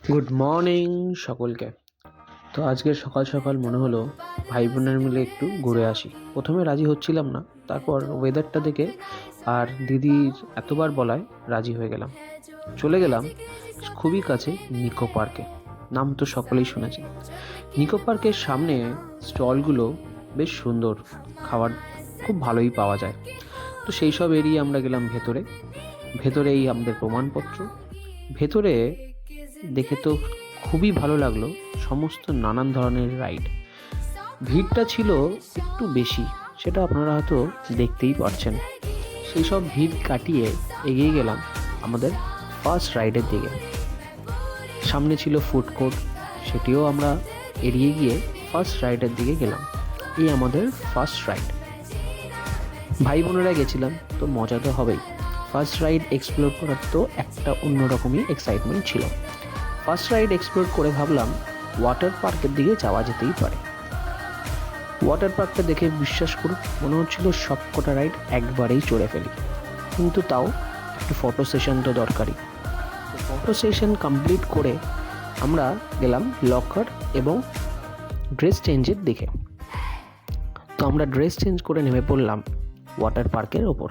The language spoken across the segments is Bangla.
গুড মর্নিং সকলকে। তো আজকে সকাল সকাল মনে হলো ভাই বোনের মিলে একটু ঘুরে আসি। প্রথমে রাজি হচ্ছিলাম না, তারপর ওয়েদারটা দেখে আর দিদির এতবার বলায় রাজি হয়ে গেলাম। চলে গেলাম খুবই কাছে নিকো পার্কে। নাম তো সকলেই শুনেছে। নিকো পার্কের সামনে স্টলগুলো বেশ সুন্দর, খাবার খুব ভালোই পাওয়া যায়। তো সেই সব এরিয়ে আমরা গেলাম ভেতরে। ভেতরেই আমাদের প্রমাণপত্র। ভেতরে দেখে তো খুবই ভালো লাগলো, সমস্ত নানান ধরনের রাইড। ভিড়টা ছিল একটু বেশি, সেটা আপনারা হয়তো দেখতেই পারছেন। সেই সব ভিড় কাটিয়ে এগিয়ে গেলাম আমাদের ফার্স্ট রাইডের দিকে। সামনে ছিল ফুড কোর্ট, সেটিও আমরা এড়িয়ে গিয়ে ফার্স্ট রাইডের দিকে গেলাম। এই আমাদের ফার্স্ট রাইড। ভাই বোনেরা গেছিলাম, তো মজা তো হবেই। ফার্স্ট রাইড এক্সপ্লোর করার তো একটা অন্যরকমই এক্সাইটমেন্ট ছিল। ফার্স্ট রাইড এক্সপ্লোর করে ভাবলাম ওয়াটার পার্কের দিকে যাওয়া যেতেই পারে। ওয়াটার পার্কটা দেখে বিশ্বাস করুন মনে হচ্ছিল সব কটা রাইড একবারেই চড়ে ফেলি, কিন্তু তাও একটু ফটো সেশন তো দরকারই। ফটো সেশন কমপ্লিট করে আমরা গেলাম লকার এবং ড্রেস চেঞ্জের দিকে। তো আমরা ড্রেস চেঞ্জ করে নেমে পড়লাম ওয়াটার পার্কের ওপর।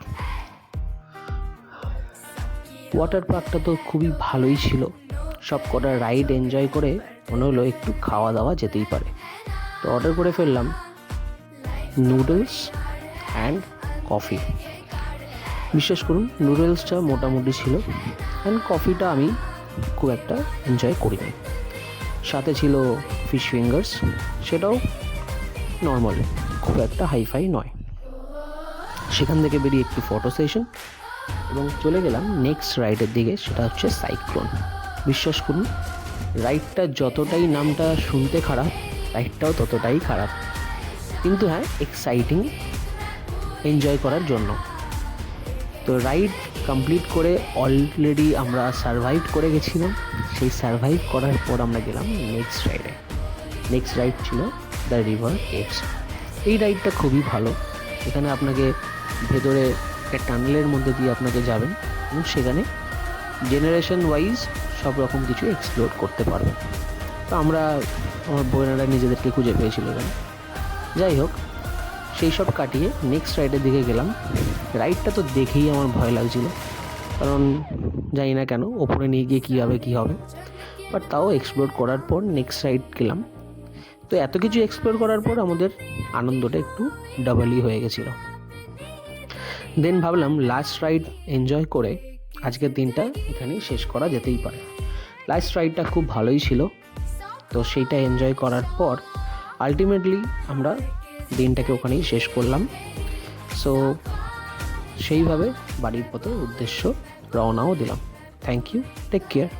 ওয়াটার পার্কটা তো খুবই ভালোই ছিল। সব কটা রাইড এনজয় করে মনে হলো একটু খাওয়া দাওয়া যেতেই পারে। তো অর্ডার করে ফেললাম নুডলস অ্যান্ড কফি। বিশ্বাস করুন নুডলসটা মোটামুটি ছিল, অ্যান্ড কফিটা আমি খুব একটা এনজয় করিনি। সাথে ছিল ফিশ ফিঙ্গার্স, সেটাও নর্মাল, খুব একটা হাইফাই নয়। সেখান থেকে বেরিয়ে একটু ফটো সেশন এবং চলে গেলাম নেক্সট রাইডের দিকে, সেটা হচ্ছে সাইক্লোন। বিশ্বাস করুন রাইডটা যতটাই নামটা শুনতে খারাপ, রাইডটাও ততটাই খারাপ, কিন্তু হ্যাঁ এক্সাইটিং এনজয় করার জন্য। তো রাইড কমপ্লিট করে অলরেডি আমরা সারভাইভ করে গেছিলাম। সেই সারভাইভ করার পর আমরা গেলাম নেক্সট রাইডে। নেক্সট রাইড ছিল দ্য রিভার কেভস। এই রাইডটা খুবই ভালো। এখানে আপনাকে ভেতরে একটা টানেলের মধ্যে দিয়ে আপনাকে যাবেন এবং সেখানে জেনারেশন ওয়াইজ সব রকম কিছু এক্সপ্লোর করতে পারবেন। তো আমরা আমার বোনেরা নিজেদেরকে খুঁজে পেয়েছিল এখানে। যাই হোক, সেই সব কাটিয়ে নেক্সট রাইডের দিকে গেলাম। রাইডটা তো দেখেই আমার ভয় লাগছিল, কারণ জানি না কেন ওপরে নিয়ে গিয়ে কী হবে, বাট তাও এক্সপ্লোর করার পর নেক্সট রাইড গেলাম। তো এত কিছু এক্সপ্লোর করার পর আমাদের আনন্দটা একটু ডাবলই হয়ে গেছিলো। দেন ভাবলাম লাস্ট রাইড এনজয় করে আজকের দিনটা এখানেই শেষ করা যেতেই পারে। লাস্ট রাইডটা খুব ভালোই ছিল। তো সেইটা এনজয় করার পর আলটিমেটলি আমরা দিনটাকে ওখানেই শেষ করলাম। সো সেইভাবে বাড়ির পথে উদ্দেশ্য রওনাও দিলাম। Thank you, take care.